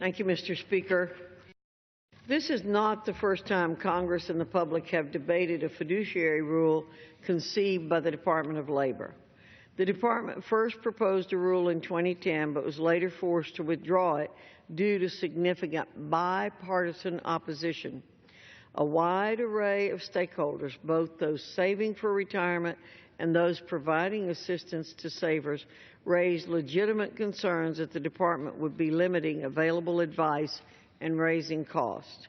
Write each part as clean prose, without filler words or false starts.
Thank you, Mr. Speaker. This is not the first time Congress and the public have debated a fiduciary rule conceived by the Department of Labor. The Department first proposed a rule in 2010, but was later forced to withdraw it due to significant bipartisan opposition. A wide array of stakeholders, both those saving for retirement and those providing assistance to savers, raised legitimate concerns that the Department would be limiting available advice and raising costs.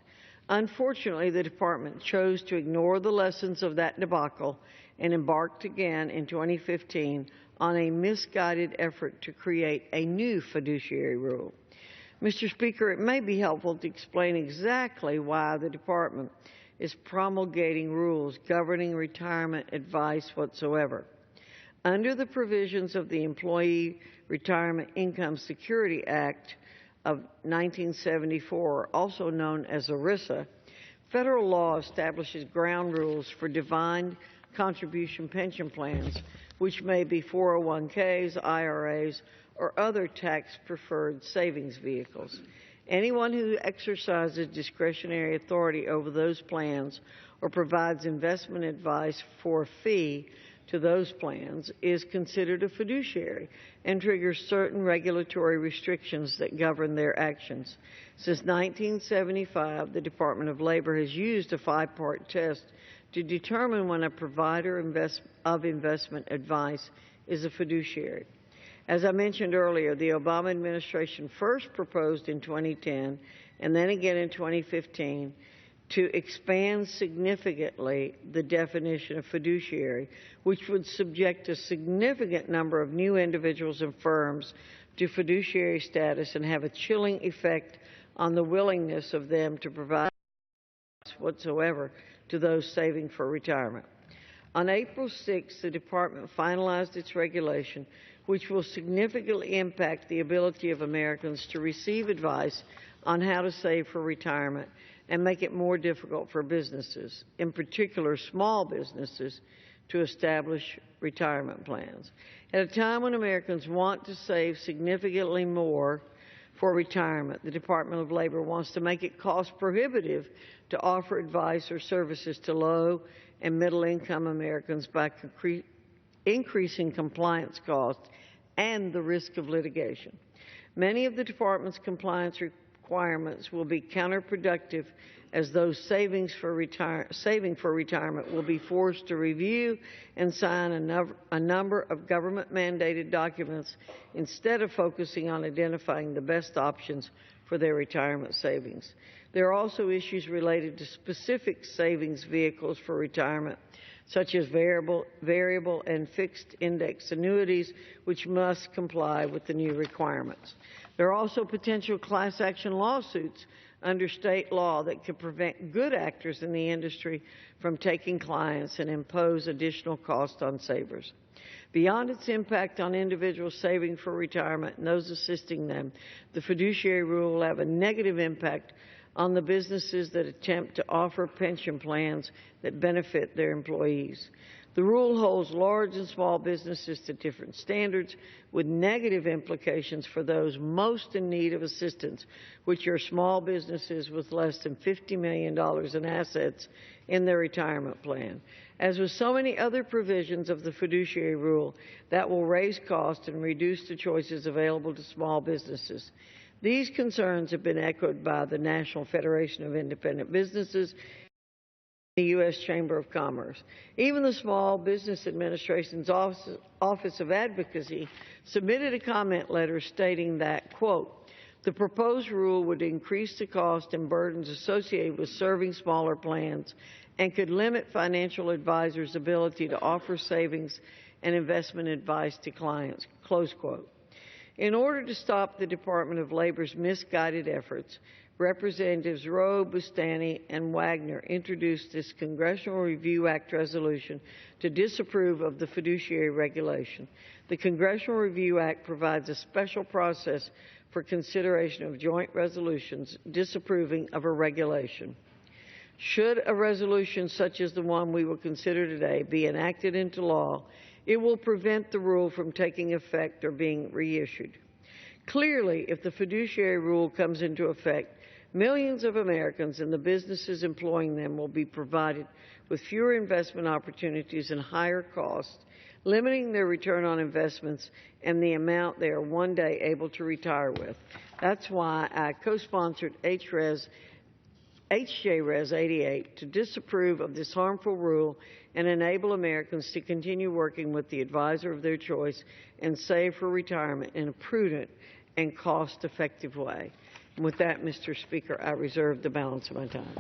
Unfortunately, the Department chose to ignore the lessons of that debacle and embarked again in 2015 on a misguided effort to create a new fiduciary rule. Mr. Speaker, it may be helpful to explain exactly why the Department is promulgating rules governing retirement advice whatsoever. Under the provisions of the Employee Retirement Income Security Act of 1974, also known as ERISA, federal law establishes ground rules for defined contribution pension plans, which may be 401ks, IRAs, or other tax-preferred savings vehicles. Anyone who exercises discretionary authority over those plans or provides investment advice for a fee to those plans is considered a fiduciary and triggers certain regulatory restrictions that govern their actions. Since 1975, the Department of Labor has used a five-part test to determine when a provider of investment advice is a fiduciary. As I mentioned earlier, the Obama administration first proposed in 2010 and then again in 2015 to expand significantly the definition of fiduciary, which would subject a significant number of new individuals and firms to fiduciary status and have a chilling effect on the willingness of them to provide whatsoever to those saving for retirement. On April 6, the Department finalized its regulation, which will significantly impact the ability of Americans to receive advice on how to save for retirement and make it more difficult for businesses, in particular small businesses, to establish retirement plans. At a time when Americans want to save significantly more for retirement, the Department of Labor wants to make it cost prohibitive to offer advice or services to low and middle income Americans by increasing compliance costs and the risk of litigation. Many of the Department's compliance requirements will be counterproductive, as those saving for retirement will be forced to review and sign a number of government-mandated documents instead of focusing on identifying the best options for their retirement savings. There are also issues related to specific savings vehicles for retirement, such as variable and fixed index annuities, which must comply with the new requirements. There are also potential class action lawsuits under state law that could prevent good actors in the industry from taking clients and impose additional costs on savers. Beyond its impact on individuals saving for retirement and those assisting them, the fiduciary rule will have a negative impact on the businesses that attempt to offer pension plans that benefit their employees. The rule holds large and small businesses to different standards, with negative implications for those most in need of assistance, which are small businesses with less than $50 million in assets in their retirement plan. As with so many other provisions of the fiduciary rule, that will raise costs and reduce the choices available to small businesses. These concerns have been echoed by the National Federation of Independent Businesses, the U.S. Chamber of Commerce. Even the Small Business Administration's Office of Advocacy submitted a comment letter stating that, quote, the proposed rule would increase the cost and burdens associated with serving smaller plans and could limit financial advisors' ability to offer savings and investment advice to clients, close quote. In order to stop the Department of Labor's misguided efforts, Representatives Rowe, Bustani, and Wagner introduced this Congressional Review Act resolution to disapprove of the fiduciary regulation. The Congressional Review Act provides a special process for consideration of joint resolutions disapproving of a regulation. Should a resolution such as the one we will consider today be enacted into law, it will prevent the rule from taking effect or being reissued. Clearly, if the fiduciary rule comes into effect, millions of Americans and the businesses employing them will be provided with fewer investment opportunities and higher costs, limiting their return on investments and the amount they are one day able to retire with. That's why I co-sponsored HJRES 88 to disapprove of this harmful rule and enable Americans to continue working with the advisor of their choice and save for retirement in a prudent and cost-effective way. And with that, Mr. Speaker, I reserve the balance of my time.